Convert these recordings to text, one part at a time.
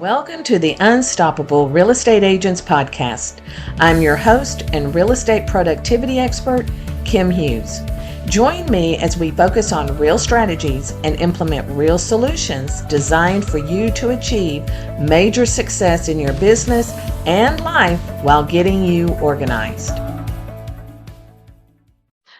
Welcome to the Unstoppable Real Estate Agents Podcast. I'm your host and real estate productivity expert, Kim Hughes. Join me as we focus on real strategies and implement real solutions designed for you to achieve major success in your business and life while getting you organized.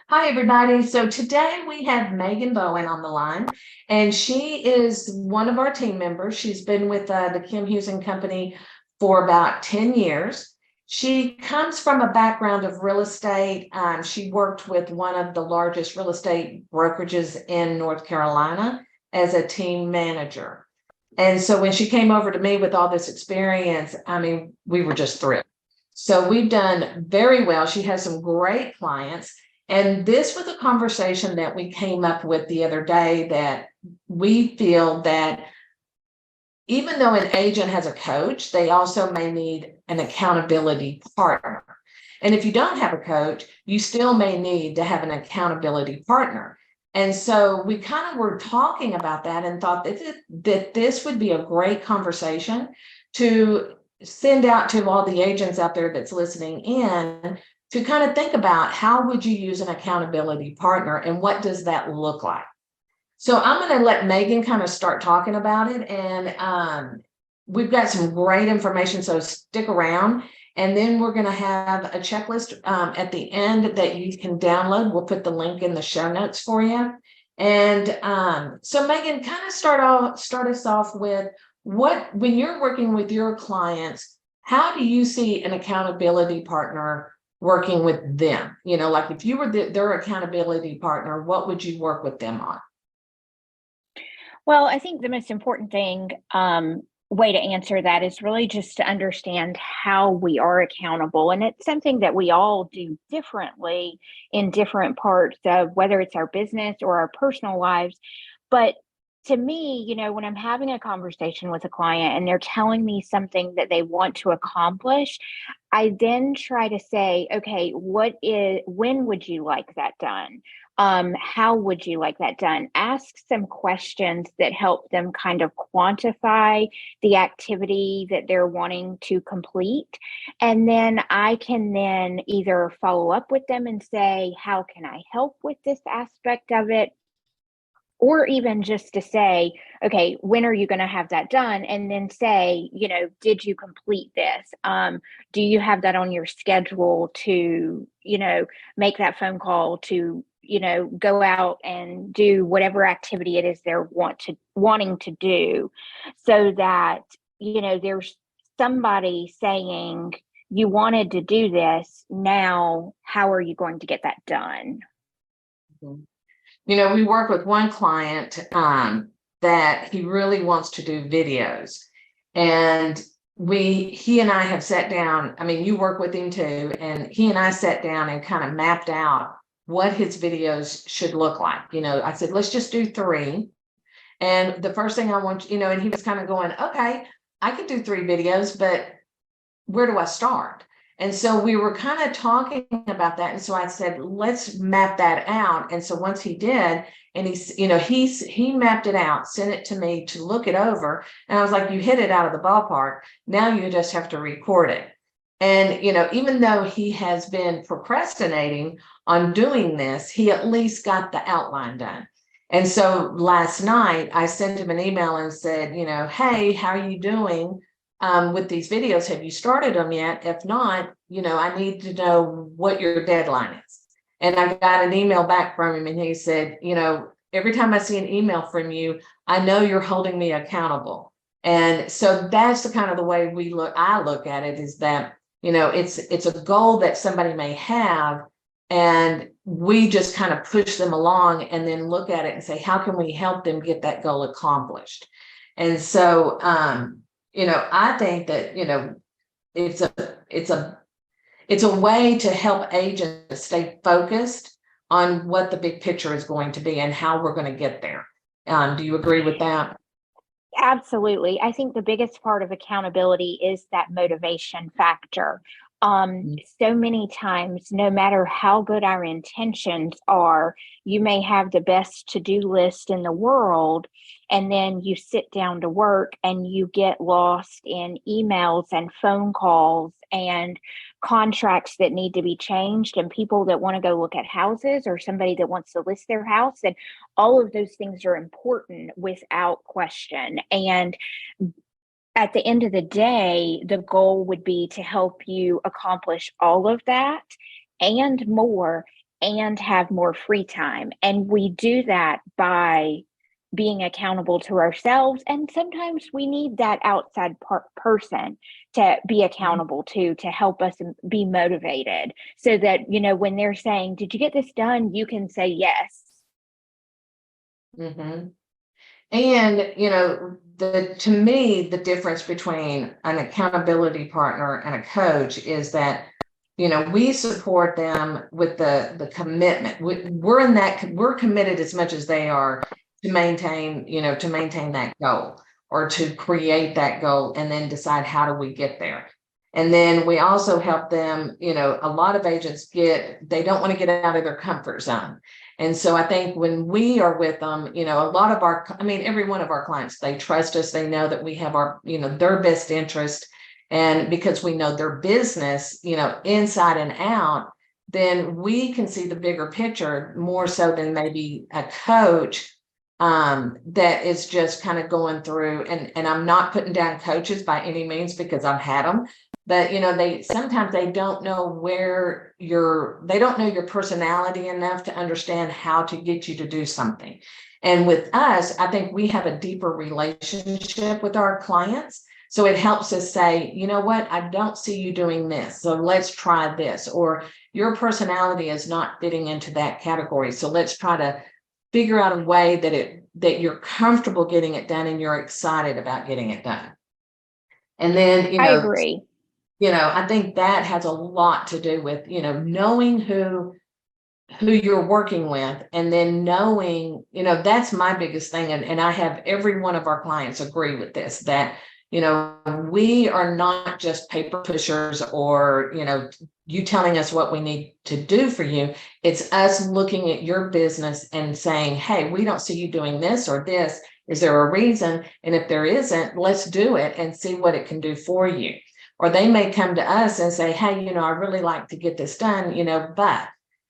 Hi, everybody. So today we have Megan Bowen on the line, and she is one of our team members. She's been with the Kim Hughes and Company for about 10 years. She comes from a background of real estate. She worked with one of the largest real estate brokerages in North Carolina as a team manager. And so when she came over to me with all this experience, we were just thrilled. So we've done very well. She has some great clients. And this was a conversation that we came up with the other day, that we feel that even though an agent has a coach, they also may need an accountability partner. And if you don't have a coach, you still may need to have an accountability partner. And so we kind of were talking about that and thought that this would be a great conversation to send out to all the agents out there that's listening in, to kind of think about how would you use an accountability partner and what does that look like. So I'm going to let Megan kind of start talking about it, and we've got some great information, so stick around. And then we're going to have a checklist at the end that you can download. We'll put the link in the show notes for you. And so Megan, kind of start us off with when you're working with your clients, how do you see an accountability partner working with them? You know, like if you were their accountability partner, what would you work with them on? Well, I think the most important way to answer that is really just to understand how we are accountable. And it's something that we all do differently in different parts of whether it's our business or our personal lives. But to me, when I'm having a conversation with a client and they're telling me something that they want to accomplish, I then try to say, okay, when would you like that done? How would you like that done? Ask some questions that help them kind of quantify the activity that they're wanting to complete. And then I can then either follow up with them and say, how can I help with this aspect of it? Or even just to say, okay, when are you going to have that done? And then say, did you complete this? Do you have that on your schedule to, make that phone call, to, go out and do whatever activity it is they're wanting to do, so that, there's somebody saying, you wanted to do this. Now, how are you going to get that done? Mm-hmm. We work with one client that he really wants to do videos. And he and I have sat down. You work with him too. And he and I sat down and kind of mapped out what his videos should look like. I said, let's just do 3. And the first thing I want, and he was kind of going, okay, I could do 3 videos, but where do I start? And so we were kind of talking about that. And so I said, let's map that out. And so once he did, and he mapped it out, sent it to me to look it over. And I was like, you hit it out of the ballpark. Now you just have to record it. And, even though he has been procrastinating on doing this, he at least got the outline done. And so last night I sent him an email and said, hey, how are you doing with these videos? Have you started them yet? If not, I need to know what your deadline is. And I got an email back from him, and he said, every time I see an email from you, I know you're holding me accountable. And so that's the kind of the way I look at it, is that, it's a goal that somebody may have, and we just kind of push them along and then look at it and say, how can we help them get that goal accomplished? And so, I think that, it's a way to help agents stay focused on what the big picture is going to be and how we're going to get there. Do you agree with that? Absolutely. I think the biggest part of accountability is that motivation factor. So many times, no matter how good our intentions are, you may have the best to-do list in the world, and then you sit down to work and you get lost in emails and phone calls and contracts that need to be changed and people that want to go look at houses or somebody that wants to list their house. And all of those things are important without question. And at the end of the day, the goal would be to help you accomplish all of that and more and have more free time. And we do that by being accountable to ourselves. And sometimes we need that outside person to be accountable to help us be motivated so that, when they're saying, "Did you get this done?" you can say yes. Mm-hmm. And, to me, the difference between an accountability partner and a coach is that, we support them with the commitment. We're committed as much as they are to maintain that goal or to create that goal and then decide how do we get there. And then we also help them, a lot of agents they don't want to get out of their comfort zone. And so I think when we are with them, a lot of every one of our clients, they trust us. They know that we have their best interest. And because we know their business, inside and out, then we can see the bigger picture more so than maybe a coach that is just kind of going through. And I'm not putting down coaches by any means because I've had them. But they sometimes they don't know they don't know your personality enough to understand how to get you to do something. And with us, I think we have a deeper relationship with our clients. So it helps us say, you know what, I don't see you doing this. So let's try this. Or your personality is not fitting into that category. So let's try to figure out a way that you're comfortable getting it done and you're excited about getting it done. And then, I agree. I think that has a lot to do with, knowing who you're working with, and then knowing, that's my biggest thing. And I have every one of our clients agree with this, that, we are not just paper pushers or, you telling us what we need to do for you. It's us looking at your business and saying, hey, we don't see you doing this or this. Is there a reason? And if there isn't, let's do it and see what it can do for you. Or they may come to us and say, hey, I really like to get this done, but.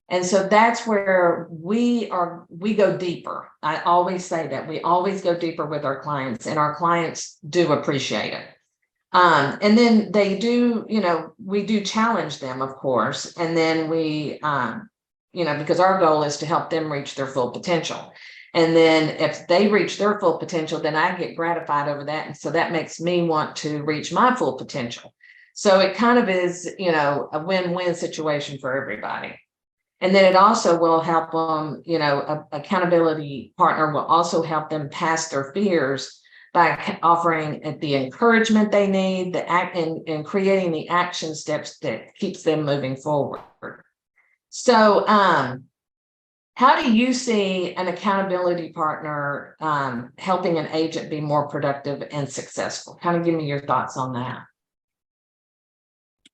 And so that's where we go deeper. I always say that we always go deeper with our clients, and our clients do appreciate it. And then they do, we do challenge them, of course. And then we, because our goal is to help them reach their full potential. And then if they reach their full potential, then I get gratified over that. And so that makes me want to reach my full potential. So it kind of is, a win-win situation for everybody. And then it also will help them, accountability partner will also help them pass their fears by offering the encouragement they need, and creating the action steps that keeps them moving forward. So, how do you see an accountability partner helping an agent be more productive and successful? Kind of give me your thoughts on that.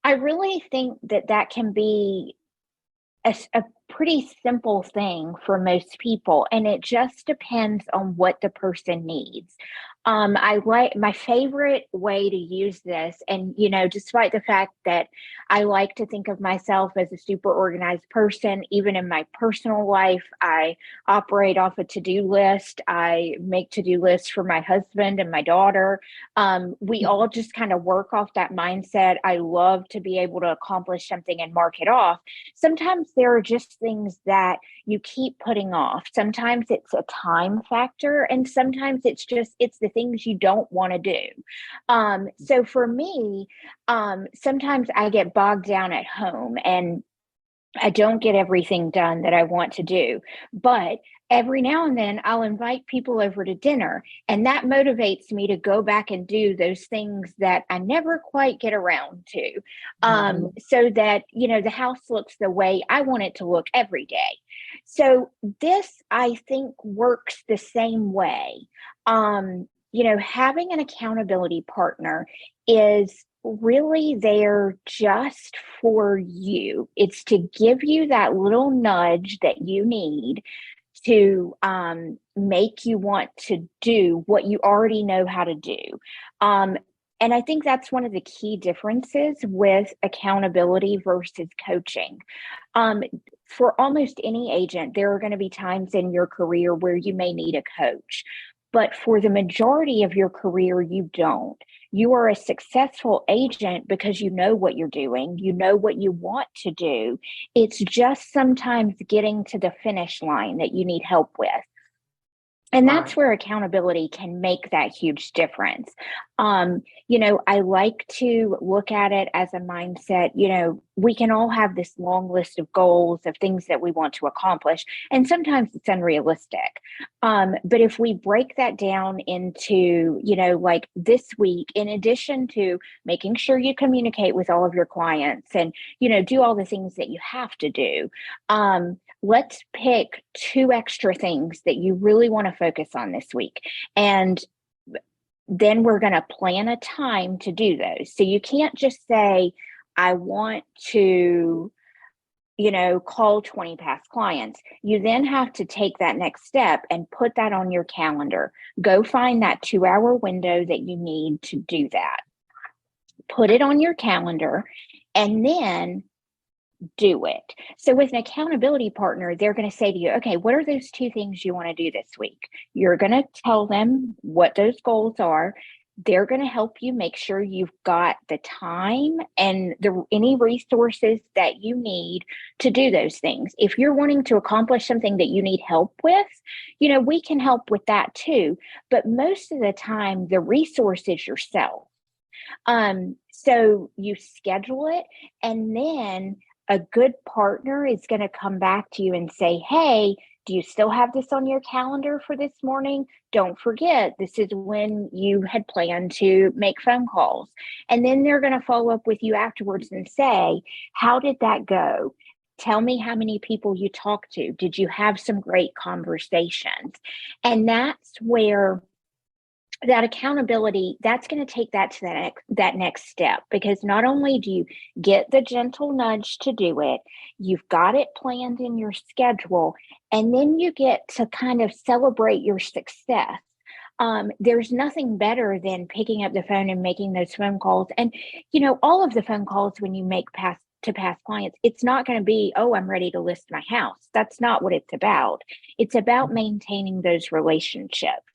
I really think that can be a pretty simple thing for most people, and it just depends on what the person needs. I like my favorite way to use this, and despite the fact that I like to think of myself as a super organized person, even in my personal life, I operate off a to-do list. I make to-do lists for my husband and my daughter. We all just kind of work off that mindset. I love to be able to accomplish something and mark it off. Sometimes there are just things that you keep putting off. Sometimes it's a time factor, and sometimes it's the things you don't want to do. So for me, sometimes I get bogged down at home and I don't get everything done that I want to do. But every now and then I'll invite people over to dinner, and that motivates me to go back and do those things that I never quite get around to. So that, the house looks the way I want it to look every day. So this, I think, works the same way. Having an accountability partner is really there just for you. It's to give you that little nudge that you need to make you want to do what you already know how to do. Um, and I think that's one of the key differences with accountability versus coaching. Um, for almost any agent, there are going to be times in your career where you may need a coach. But for the majority of your career, you don't. You are a successful agent because you know what you're doing, you know what you want to do. It's just sometimes getting to the finish line that you need help with. And Right. that's where accountability can make that huge difference. I like to look at it as a mindset. We can all have this long list of goals of things that we want to accomplish, and sometimes it's unrealistic. But if we break that down into, like this week, in addition to making sure you communicate with all of your clients and, do all the things that you have to do, let's pick 2 extra things that you really want to focus on this week. And then we're going to plan a time to do those. So you can't just say, I want to, call 20 past clients. You then have to take that next step and put that on your calendar. Go find that 2-hour window that you need to do that. Put it on your calendar and then do it. So with an accountability partner, they're going to say to you, okay, what are those 2 things you want to do this week? You're going to tell them what those goals are. They're going to help you make sure you've got the time and any resources that you need to do those things. If you're wanting to accomplish something that you need help with, we can help with that too. But most of the time, the resource is yourself. So you schedule it, and then a good partner is going to come back to you and say, hey, do you still have this on your calendar for this morning? Don't forget, this is when you had planned to make phone calls. And then they're going to follow up with you afterwards and say, how did that go? Tell me how many people you talked to. Did you have some great conversations? And that's where that accountability, that's going to take that to that next step, because not only do you get the gentle nudge to do it, you've got it planned in your schedule, and then you get to kind of celebrate your success. There's nothing better than picking up the phone and making those phone calls. And, all of the phone calls when you make past clients, it's not going to be, oh, I'm ready to list my house. That's not what it's about. It's about maintaining those relationships.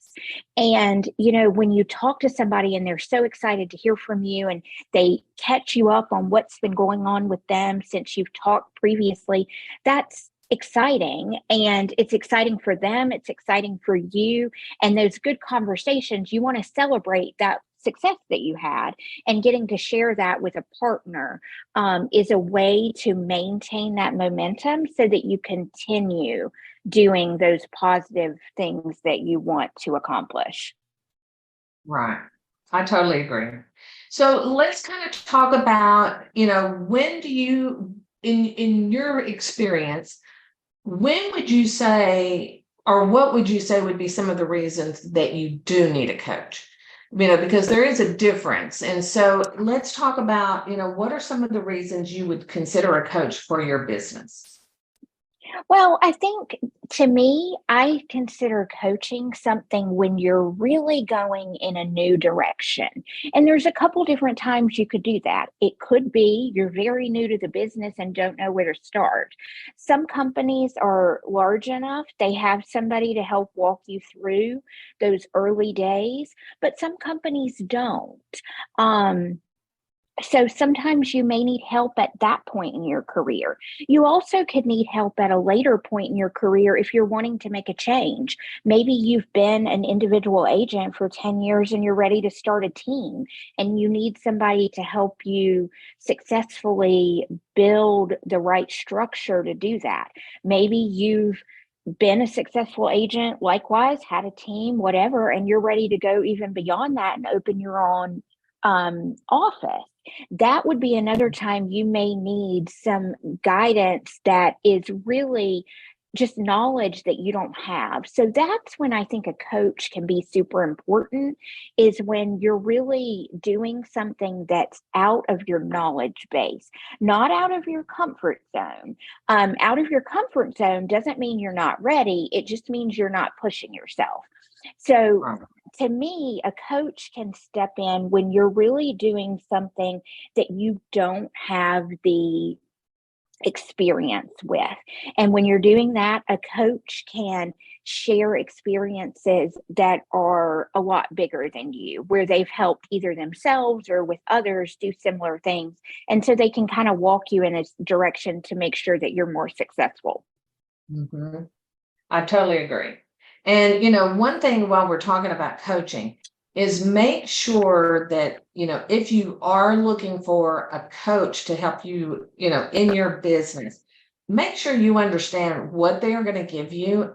And, when you talk to somebody and they're so excited to hear from you and they catch you up on what's been going on with them since you've talked previously, that's exciting. And it's exciting for them. It's exciting for you. And those good conversations, you want to celebrate that success that you had, and getting to share that with a partner is a way to maintain that momentum so that you continue doing those positive things that you want to accomplish. Right. I totally agree. So let's kind of talk about, when do you, in your experience, when would you say, or what would you say would be some of the reasons that you do need a coach? Because there is a difference. And so let's talk about, what are some of the reasons you would consider a coach for your business? Well, I think, to me, I consider coaching something when you're really going in a new direction. And there's a couple different times you could do that. It could be you're very new to the business and don't know where to start. Some companies are large enough, they have somebody to help walk you through those early days, but some companies don't. Um, so sometimes you may need help at that point in your career. You also could need help at a later point in your career if you're wanting to make a change. Maybe you've been an individual agent for 10 years and you're ready to start a team, and you need somebody to help you successfully build the right structure to do that. Maybe you've been a successful agent, likewise, had a team, whatever, and you're ready to go even beyond that and open your own office. That would be another time you may need some guidance that is really just knowledge that you don't have. So that's when I think a coach can be super important, is when you're really doing something that's out of your knowledge base, not out of your comfort zone. Out of your comfort zone doesn't mean you're not ready. It just means you're not pushing yourself. So Right. to me, a coach can step in when you're really doing something that you don't have the experience with. And when you're doing that, a coach can share experiences that are a lot bigger than you, where they've helped either themselves or with others do similar things. And so they can kind of walk you in a direction to make sure that you're more successful. Mhm. I totally agree. And, one thing while we're talking about coaching is make sure that, if you are looking for a coach to help you, in your business, make sure you understand what they are going to give you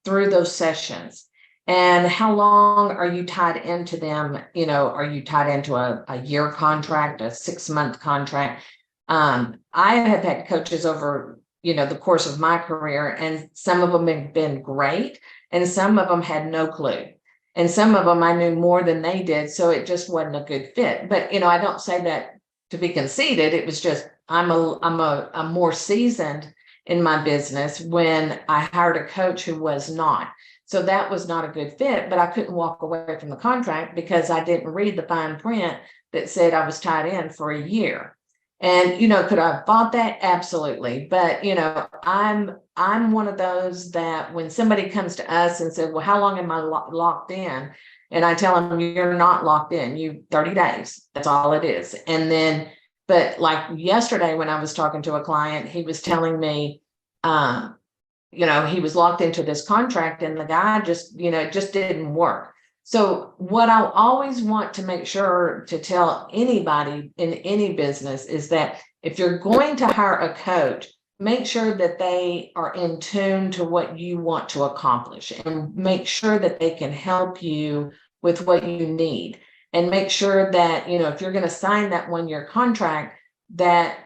through those sessions and how long are you tied into them. Are you tied into a year contract, a 6-month contract? I have had coaches over the course of my career, and some of them have been great, and some of them had no clue. And some of them I knew more than they did, so it just wasn't a good fit. But I don't say that to be conceited. It was just I'm more seasoned in my business when I hired a coach who was not. So that was not a good fit, but I couldn't walk away from the contract because I didn't read the fine print that said I was tied in for a year. And could I have bought that? Absolutely. But I'm one of those that when somebody comes to us and says, well, how long am I locked in? And I tell them, you're not locked in. You 30 days. That's all it is. And then, but like yesterday when I was talking to a client, he was telling me, he was locked into this contract and the guy just, it just didn't work. So what I always want to make sure to tell anybody in any business is that if you're going to hire a coach, make sure that they are in tune to what you want to accomplish and make sure that they can help you with what you need. And make sure that, if you're going to sign that 1-year contract, that,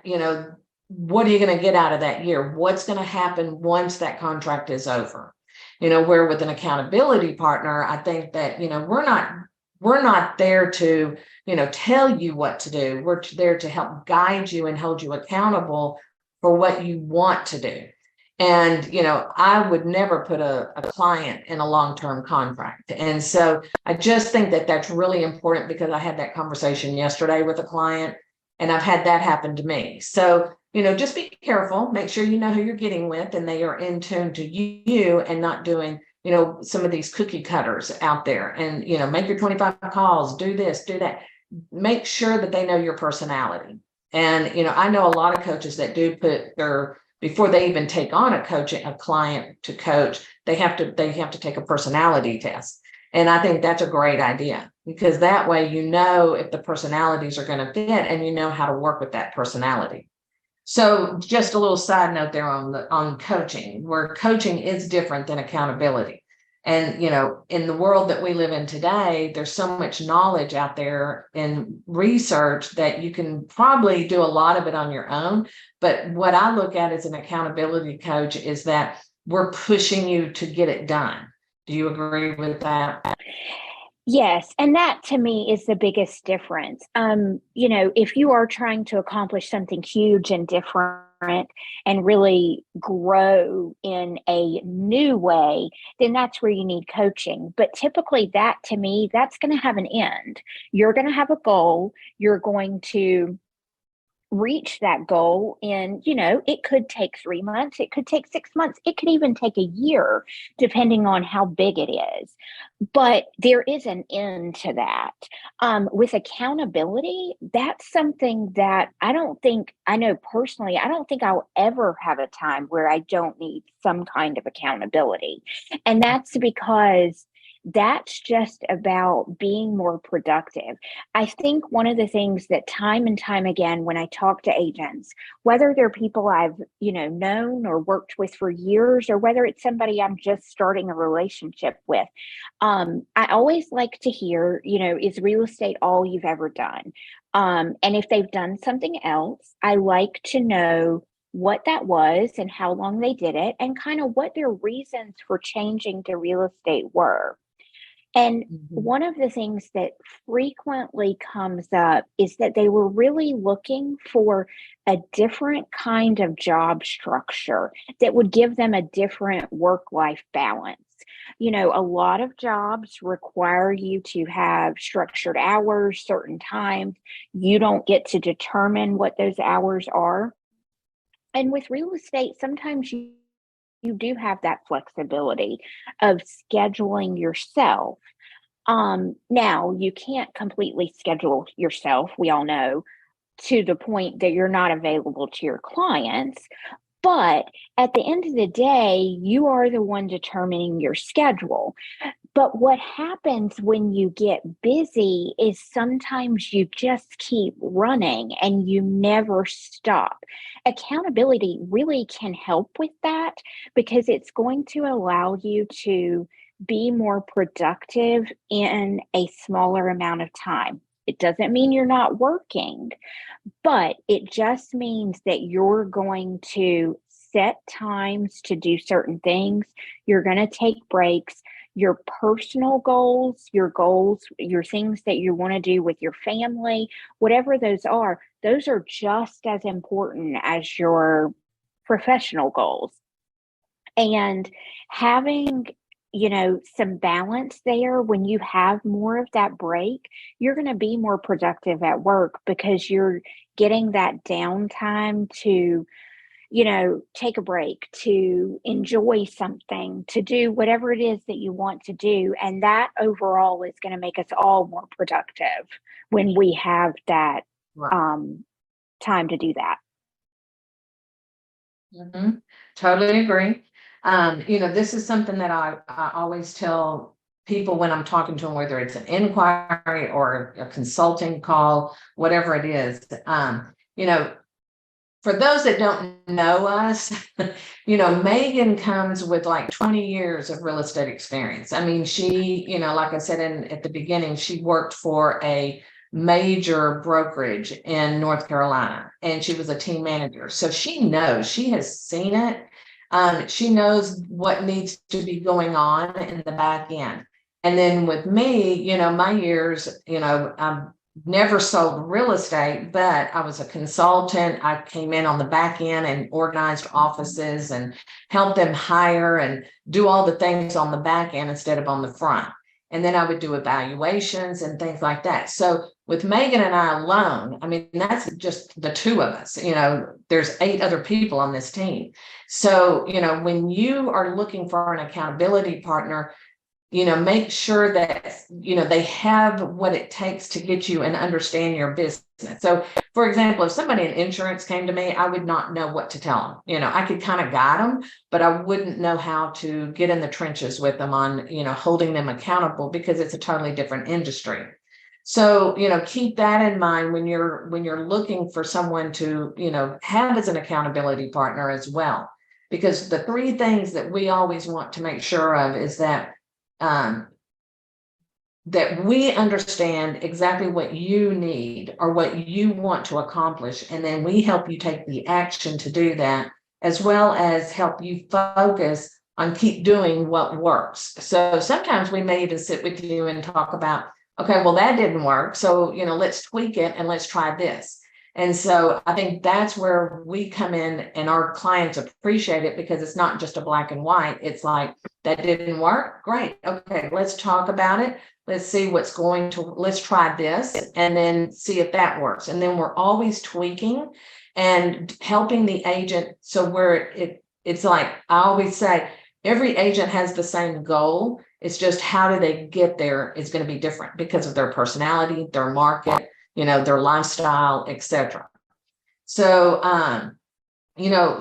what are you going to get out of that year? What's going to happen once that contract is over? Where with an accountability partner, I think that, we're not there to, tell you what to do. We're there to help guide you and hold you accountable for what you want to do. And, I would never put a client in a long-term contract. And so I just think that that's really important because I had that conversation yesterday with a client and I've had that happen to me. So, just be careful, make sure you know who you're getting with and they are in tune to you and not doing, some of these cookie cutters out there and, make your 25 calls, do this, do that. Make sure that they know your personality. And, I know a lot of coaches that do put before they even take on a client to coach, they have to take a personality test. And I think that's a great idea because that way, if the personalities are going to fit and you know how to work with that personality. So just a little side note there on coaching, where coaching is different than accountability. And, in the world that we live in today, there's so much knowledge out there and research that you can probably do a lot of it on your own. But what I look at as an accountability coach is that we're pushing you to get it done. Do you agree with that? Yes, and that to me is the biggest difference. If you are trying to accomplish something huge and different and really grow in a new way, then that's where you need coaching. But typically that to me, that's going to have an end. You're going to have a goal, you're going to reach that goal in, it could take 3 months, it could take 6 months, it could even take a year, depending on how big it is. But there is an end to that. With accountability, that's something that I know personally, I don't think I'll ever have a time where I don't need some kind of accountability. And that's because that's just about being more productive. I think one of the things that time and time again, when I talk to agents, whether they're people I've, known or worked with for years, or whether it's somebody I'm just starting a relationship with, I always like to hear, is real estate all you've ever done? And if they've done something else, I like to know what that was and how long they did it, and kind of what their reasons for changing to real estate were. And Mhm. one of the things that frequently comes up is that they were really looking for a different kind of job structure that would give them a different work life balance. You know, a lot of jobs require you to have structured hours, certain times. You don't get to determine what those hours are. And with real estate, sometimes you do have that flexibility of scheduling yourself. Now you can't completely schedule yourself, we all know, to the point that you're not available to your clients. But at the end of the day, you are the one determining your schedule. But what happens when you get busy is sometimes you just keep running and you never stop. Accountability really can help with that because it's going to allow you to be more productive in a smaller amount of time. It doesn't mean you're not working, but it just means that you're going to set times to do certain things. You're going to take breaks. Your personal goals, your things that you want to do with your family, whatever those are just as important as your professional goals. And having, some balance there when you have more of that break, you're going to be more productive at work because you're getting that downtime to, take a break, to enjoy something, to do whatever it is that you want to do. And that overall is going to make us all more productive when we have that Right. um, time to do that. Mhm. Totally agree. This is something that I always tell people when I'm talking to them, whether it's an inquiry or a consulting call, whatever it is. For those that don't know us, Megan comes with like 20 years of real estate experience. I mean, she, like I said at the beginning, she worked for a major brokerage in North Carolina and she was a team manager. So she knows, she has seen it. She knows what needs to be going on in the back end. And then with me, my years, never sold real estate, but I was a consultant. I came in on the back end and organized offices and helped them hire and do all the things on the back end instead of on the front. And then I would do evaluations and things like that. So with Megan and I alone, I mean, that's just the two of us. There's 8 other people on this team. So, when you are looking for an accountability partner, make sure that, they have what it takes to get you and understand your business. So, for example, if somebody in insurance came to me, I would not know what to tell them. I could kind of guide them, but I wouldn't know how to get in the trenches with them on, holding them accountable because it's a totally different industry. So, keep that in mind when you're looking for someone to, have as an accountability partner as well. Because the 3 things that we always want to make sure of is um, that we understand exactly what you need or what you want to accomplish, and then we help you take the action to do that, as well as help you focus on keep doing what works. So sometimes we may even sit with you and talk about, okay, well, that didn't work. So, let's tweak it and let's try this. And so I think that's where we come in and our clients appreciate it because it's not just a black and white. It's like, that didn't work. Great. Okay, let's talk about it. Let's see let's try this and then see if that works. And then we're always tweaking and helping the agent. So it's like I always say, every agent has the same goal. It's just how do they get there is going to be different because of their personality, their market, their lifestyle, etc. So,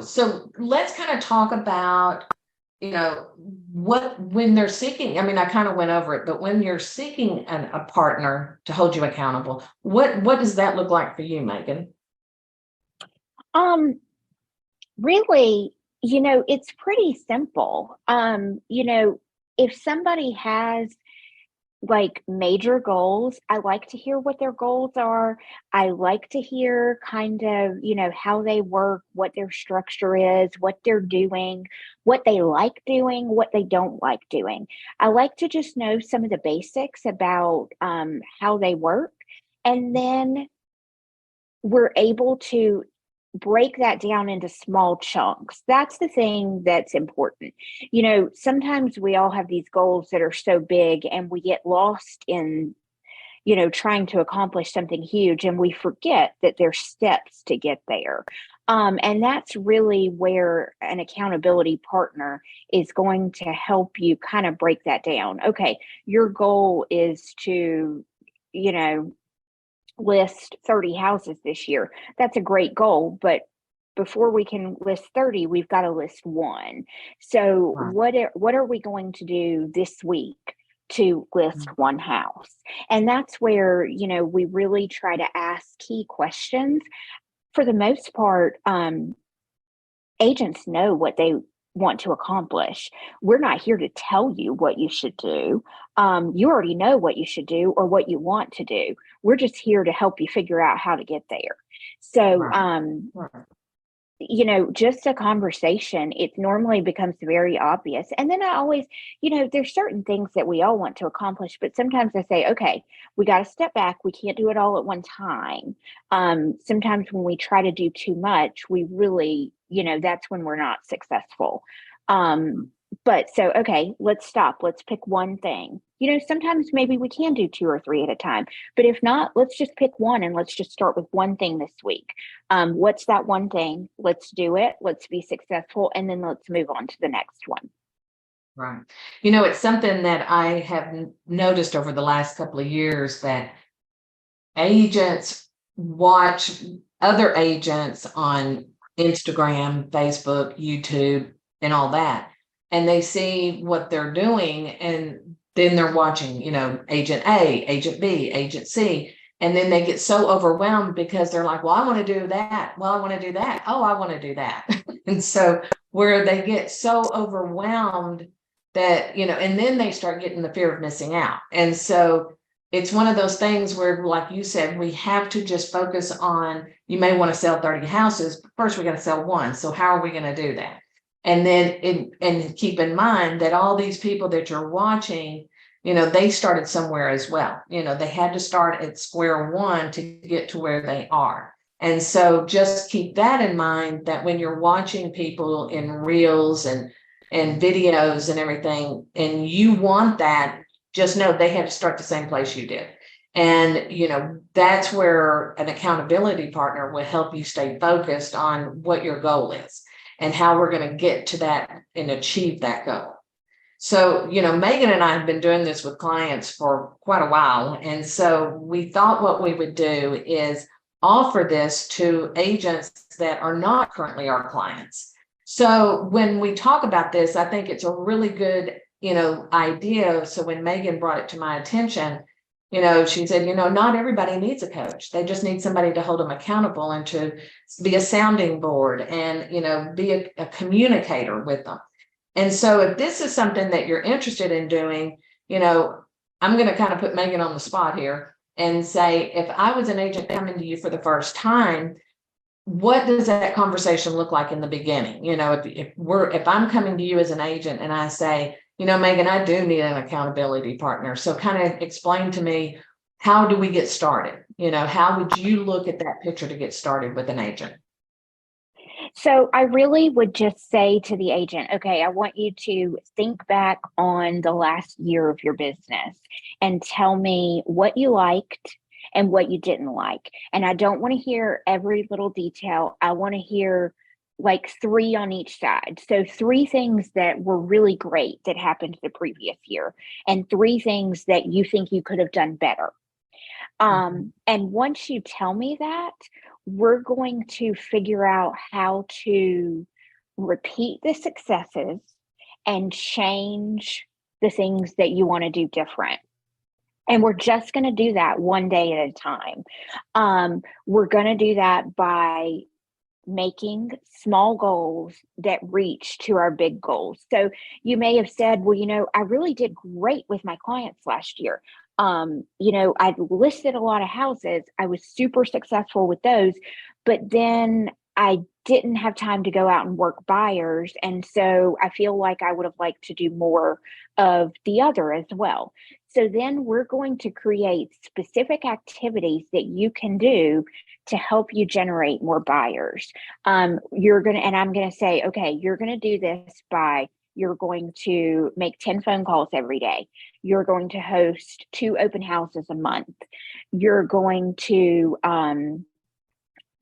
so let's kind of talk about, what when they're seeking. I mean, I kind of went over it, but when you're seeking a partner to hold you accountable, what does that look like for you, Megan? Um, Really, it's pretty simple. If somebody has like major goals. I like to hear what their goals are. I like to hear kind of, how they work, what their structure is, what they're doing, what they like doing, what they don't like doing. I like to just know some of the basics about how they work. And then we're able to break that down into small chunks. That's the thing that's important. Sometimes we all have these goals that are so big and we get lost in, trying to accomplish something huge and we forget that there's steps to get there. And that's really where an accountability partner is going to help you kind of break that down. Okay, your goal is to, you know, list 30 houses this year. That's a great goal, but before we can list 30, we've got to list one. So Right. what are we going to do this week to list Mm. one house? And that's where, we really try to ask key questions. For the most part, agents know what they want to accomplish. We're not here to tell you what you should do. You already know what you should do or what you want to do. We're just here to help you figure out how to get there. So, Right. Right. just a conversation, it normally becomes very obvious. And then I always, there's certain things that we all want to accomplish, but sometimes I say, okay, we got to step back. We can't do it all at one time. Sometimes when we try to do too much, we really, that's when we're not successful. But so, okay, let's stop. Let's pick one thing. Sometimes maybe we can do two or three at a time, but if not, let's just pick one and let's just start with one thing this week. What's that one thing? Let's do it. Let's be successful. And then let's move on to the next one. Right. It's something that I have noticed over the last couple of years that agents watch other agents on Instagram, Facebook, YouTube, and all that. And they see what they're doing. And then they're watching, agent A, agent B, agent C. And then they get so overwhelmed because they're like, well, I want to do that. Well, I want to do that. Oh, I want to do that. And so where they get so overwhelmed that, and then they start getting the fear of missing out. And so it's one of those things where, like you said, we have to just focus on, you may want to sell 30 houses, but first we got to sell one. So how are we going to do that? And then, and keep in mind that all these people that you're watching, they started somewhere as well. They had to start at square one to get to where they are. And so just keep that in mind, that when you're watching people in reels and videos and everything, and you want that, just know they had to start the same place you did. And, that's where an accountability partner will help you stay focused on what your goal is and how we're going to get to that and achieve that goal. So, Megan and I have been doing this with clients for quite a while. And so we thought what we would do is offer this to agents that are not currently our clients. So when we talk about this, I think it's a really good, idea. So when Megan brought it to my attention, she said, not everybody needs a coach. They just need somebody to hold them accountable and to be a sounding board and, be a communicator with them. And so if this is something that you're interested in doing, I'm going to kind of put Megan on the spot here and say, if I was an agent coming to you for the first time, what does that conversation look like in the beginning? If I'm coming to you as an agent and I say, Megan, I do need an accountability partner. So kind of explain to me, how do we get started? How would you look at that picture to get started with an agent? So I really would just say to the agent, okay, I want you to think back on the last year of your business and tell me what you liked and what you didn't like. And I don't want to hear every little detail. I want to hear like three on each side. So three things that were really great that happened the previous year and three things that you think you could have done better. And once you tell me that, we're going to figure out how to repeat the successes and change the things that you want to do different. And we're just going to do that one day at a time. We're going to do that by making small goals that reach to our big goals. So you may have said, well, I really did great with my clients last year. I listed a lot of houses. I was super successful with those, but then I didn't have time to go out and work buyers. And so I feel like I would have liked to do more of the other as well. So then we're going to create specific activities that you can do to help you generate more buyers. And I'm going to say, okay, you're going to do this by, you're going to make 10 phone calls every day. You're going to host 2 open houses a month. You're going to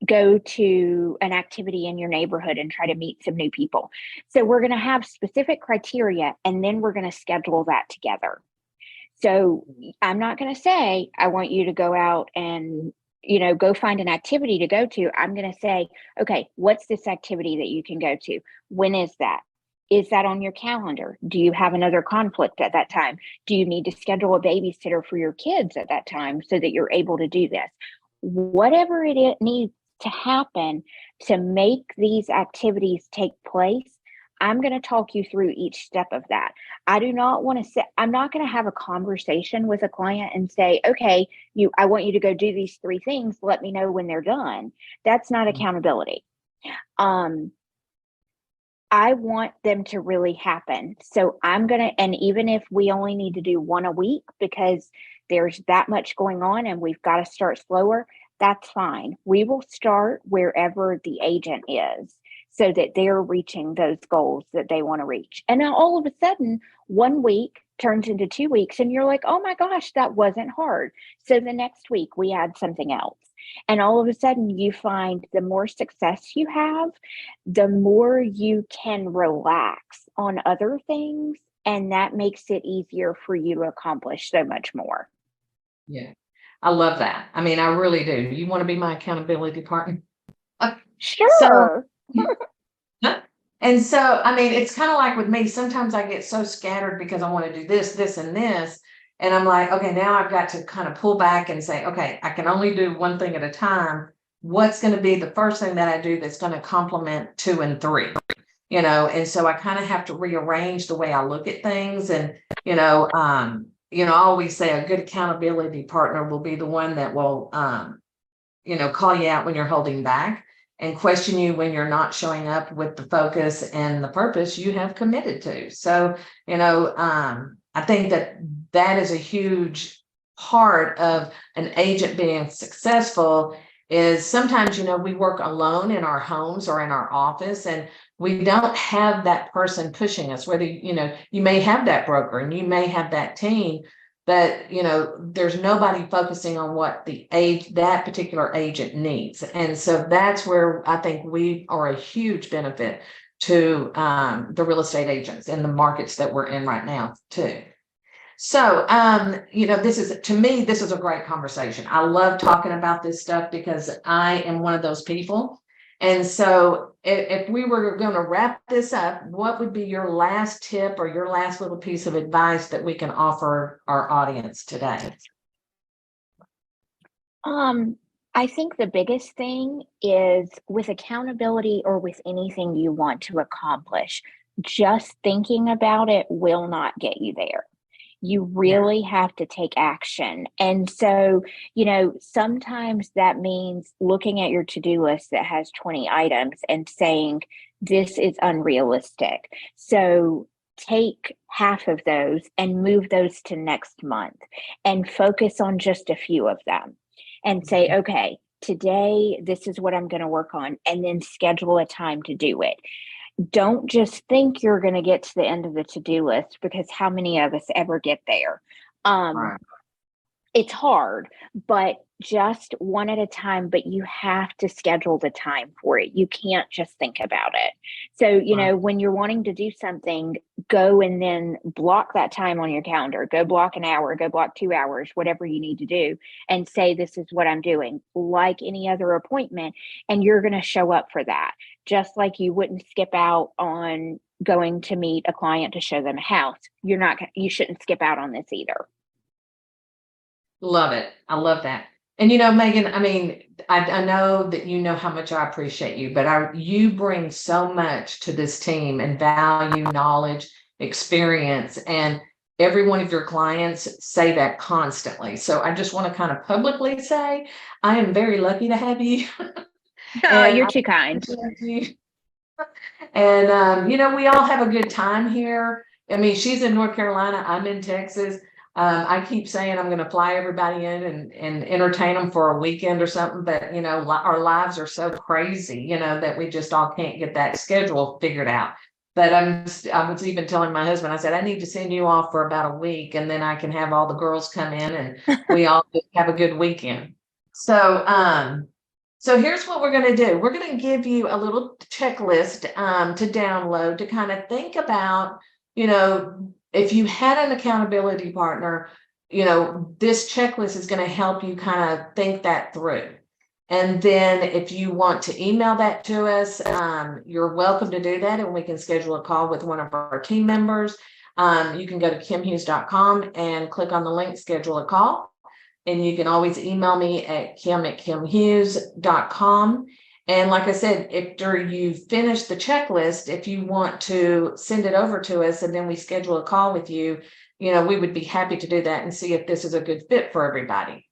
go to an activity in your neighborhood and try to meet some new people. So we're going to have specific criteria, and then we're going to schedule that together. So I'm not going to say, I want you to go out and, go find an activity to go to. I'm going to say, okay, what's this activity that you can go to? When is that? Is that on your calendar? Do you have another conflict at that time? Do you need to schedule a babysitter for your kids at that time so that you're able to do this? Whatever it needs to happen to make these activities take place, I'm going to talk you through each step of that. I do not want to say, I'm not going to have a conversation with a client and say, okay, I want you to go do these 3 things. Let me know when they're done. That's not accountability. I want them to really happen. So and even if we only need to do 1 a week because there's that much going on and we've got to start slower, that's fine. We will start wherever the agent is so that they're reaching those goals that they want to reach. And now all of a sudden, 1 week turns into 2 weeks and you're like, oh my gosh, that wasn't hard. So the next week we add something else. And all of a sudden you find the more success you have, the more you can relax on other things. And that makes it easier for you to accomplish so much more. Yeah. I love that. I mean, I really do. You want to be my accountability partner? So, Sure. and so, I mean, it's kind of like with me, sometimes I get so scattered because I want to do this, this, and this. And I'm like, okay, now I've got to kind of pull back and say, okay, I can only do one thing at a time. What's going to be the first thing that I do that's going to complement 2 and 3? And so I kind of have to rearrange the way I look at things. And, I always say a good accountability partner will be the one that will, call you out when you're holding back and question you when you're not showing up with the focus and the purpose you have committed to. So, I think that is a huge part of an agent being successful is sometimes, we work alone in our homes or in our office and we don't have that person pushing us, whether, you may have that broker and you may have that team, but there's nobody focusing on what that particular agent needs. And so that's where I think we are a huge benefit to the real estate agents in the markets that we're in right now too. So, this is a great conversation. I love talking about this stuff because I am one of those people. And so if we were going to wrap this up, what would be your last tip or your last little piece of advice that we can offer our audience today? I think the biggest thing is with accountability or with anything you want to accomplish, just thinking about it will not get you there. You really have to take action. And so, sometimes that means looking at your to-do list that has 20 items and saying, this is unrealistic. So take half of those and move those to next month and focus on just a few of them and say, okay, today, this is what I'm going to work on, and then schedule a time to do it. Don't just think you're going to get to the end of the to-do list, because how many of us ever get there? Right. It's hard, but just one at a time, but you have to schedule the time for it. You can't just think about it. So, when you're wanting to do something, go and then block that time on your calendar. Go block an hour, go block 2 hours, whatever you need to do, and say, this is what I'm doing, like any other appointment. And you're going to show up for that. Just like you wouldn't skip out on going to meet a client to show them a house. You shouldn't skip out on this either. Love it. I love that. And Megan, I mean, I know that you know how much I appreciate you, but you bring so much to this team and value, knowledge, experience, and every one of your clients say that constantly. So I just want to kind of publicly say I am very lucky to have you. Oh, And you're I too kind. appreciate you. And we all have a good time here. I mean, she's in North Carolina, I'm in Texas. I keep saying I'm going to fly everybody in and entertain them for a weekend or something, but our lives are so crazy, that we just all can't get that schedule figured out. But I was even telling my husband, I said, I need to send you off for about a week, and then I can have all the girls come in and we all just have a good weekend. So here's what we're going to do. We're going to give you a little checklist to download to kind of think about, if you had an accountability partner, this checklist is going to help you kind of think that through. And then if you want to email that to us, you're welcome to do that, and we can schedule a call with one of our team members. You can go to kimhughes.com and click on the link, schedule a call. And you can always email me at kim@kimhughes.com. And like I said, after you finish the checklist, if you want to send it over to us and then we schedule a call with you, we would be happy to do that and see if this is a good fit for everybody.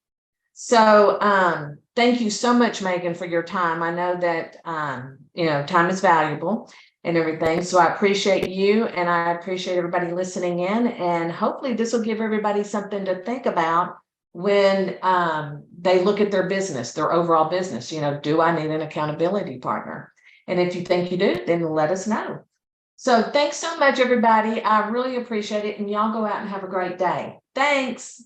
So thank you so much, Megan, for your time. I know that, time is valuable and everything. So I appreciate you, and I appreciate everybody listening in. And hopefully this will give everybody something to think about when they look at their business, their overall business. Do I need an accountability partner? And if you think you do, then let us know. So thanks so much, everybody. I really appreciate it. And y'all go out and have a great day. Thanks.